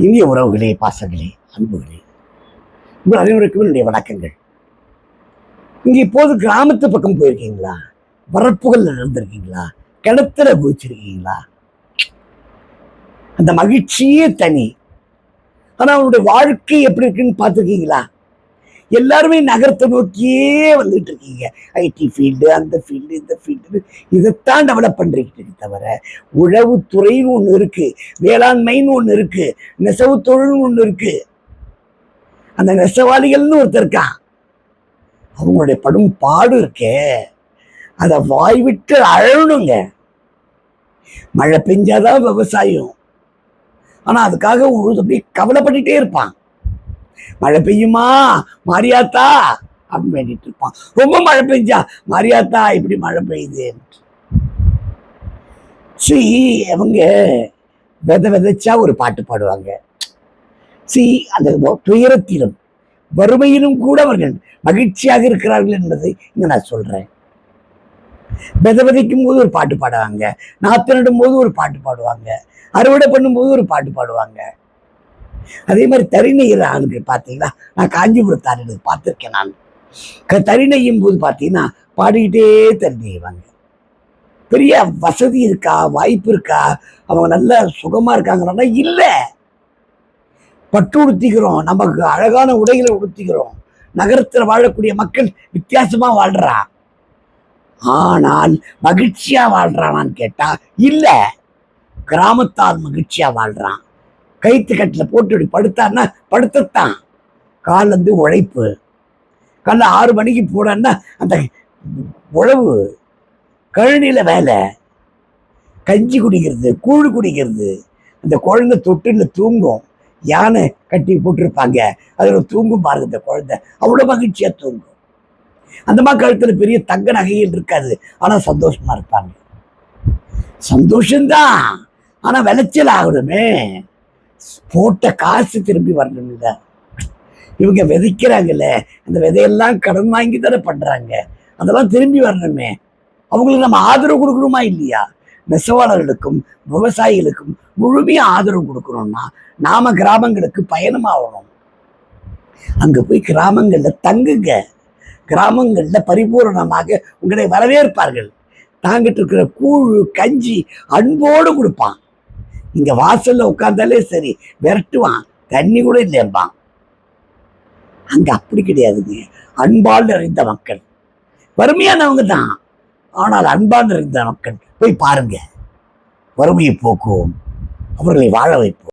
இந்திய உறவுகளே, பாசங்களே, அன்புகளே, உங்கள் அனைவருக்கும் என்னுடைய வணக்கங்கள். இங்க இப்போது கிராமத்து பக்கம் போயிருக்கீங்களா? வரப்புகள் நடந்திருக்கீங்களா? கிணத்துல குதிச்சிருக்கீங்களா? அந்த மகிழ்ச்சியே தனி. ஆனா அவனுடைய வாழ்க்கை எப்படி இருக்குன்னு பார்த்துருக்கீங்களா? எல்லாருமே நகரத்தை நோக்கியே வந்துட்டு இருக்கீங்க. ஐடி ஃபீல்டு, அந்த ஃபீல்டு, இந்த ஃபீல்டு, இதைத்தான் டெவலப் பண்றீங்க தவிர உழவுத்துறைன்னு ஒண்ணு இருக்கு, வேளாண்மைன்னு ஒண்ணு இருக்கு, நெசவு தொழில்னு ஒண்ணு இருக்கு. அந்த நெசவாளிகள்னு ஒருத்தர் இருக்கான். அவங்களுடைய படும் பாடு இருக்கே, அதை வாய் விட்டு அழணுங்க. மழை பெஞ்சாதான் விவசாயம். ஆனா அதுக்காக அப்படியே கவலைப்பட்டுட்டே இருப்பான். மழை பெய்யுமா மாரியாத்தா அப்படின்னு வேண்டிட்டு இருப்பான். ரொம்ப மழை பெஞ்சா மாரியாத்தா இப்படி மழை பெய்யுது. சரி, அவங்க விதைச்சா ஒரு பாட்டு பாடுவாங்க. சரி, அந்த துயரத்திலும் வறுமையிலும் கூட அவர்கள் மகிழ்ச்சியாக இருக்கிறார்கள் என்பதை இங்க நான் சொல்றேன். விதைக்கும் போது ஒரு பாட்டு பாடுவாங்க, நாத்து நடும் போது ஒரு பாட்டு பாடுவாங்க, அறுவடை பண்ணும்போது ஒரு பாட்டு பாடுவாங்க. அதே மாதிரி தறி நெய்கிற ஆளுங்க பார்த்தீங்களா, நான் காஞ்சிபுரத்தாரு பார்த்துருக்கேன். நான் தறி நெய்யும் போது பார்த்தீங்கன்னா பாடிக்கிட்டே தறி நெய்வாங்க. பெரிய வசதி இருக்கா, வாய்ப்பு இருக்கா, அவங்க நல்ல சுகமா இருக்காங்கன்னா இல்லை. பட்டு உடுத்திக்கிறோம், நமக்கு அழகான உடைகளை உடுத்திக்கிறோம். நகரத்தில் வாழக்கூடிய மக்கள் வித்தியாசமா வாழ்றா. ஆனால் மகிழ்ச்சியா வாழ்றானான்னு கேட்டா இல்ல. கிராமத்தால் மகிழ்ச்சியா வாழ்றான். கைத்து கட்டில போட்டு படுத்தான்னா படுத்தத்தான். கால் உழைப்பு. காலைல 6 மணிக்கு போனா அந்த உழவு, கழனியில வேலை, கஞ்சி குடிக்கிறது, கூழ் குடிக்கிறது. அந்த குழந்தை தொட்டில தூங்கும். யானை கட்டி போட்டிருப்பாங்க, அதுல தூங்கும் பாருங்க. இந்த குழந்தை அவ்வளவு மகிழ்ச்சியா தூங்கும். அந்த மாதிரி கழுத்துல பெரிய தங்க நகைகள் இருக்காது, ஆனா சந்தோஷமா இருப்பாங்க. சந்தோஷம்தான், ஆனா விளைச்சல் ஆகணுமே. போட்ட காசு திரும்பி வரணும்ல. இவங்க விதைக்கிறாங்கல்ல, அந்த விதையெல்லாம் கடன் வாங்கி தானே பண்றாங்க. அதெல்லாம் திரும்பி வரணுமே. அவங்களுக்கு நம்ம ஆதரவு கொடுக்கணுமா இல்லையா? நெசவாளர்களுக்கும் விவசாயிகளுக்கும் முழுமையா ஆதரவு கொடுக்கணும்னா நாம கிராமங்களுக்கு பயணமாகணும். அங்க போய் கிராமங்கள்ல தங்குங்க. கிராமங்கள்ல பரிபூர்ணமாக உங்களை வரவேற்பார்கள். தாங்கிட்டு இருக்கிற கூழ் கஞ்சி அன்போடு கொடுப்பான். இங்க வாசல்ல உட்கார்ந்தாலே சரி விரட்டுவான், தண்ணி கூட இல்லையம்பான். அங்க அப்படி கிடையாதுங்க. அன்பால் நிறைந்த மக்கள், வறுமையானவங்க தான், ஆனால் அன்பால் நிறைந்த மக்கள். போய் பாருங்க, வறுமையை போக்குவோம், அவர்களை வாழ வைப்போம்.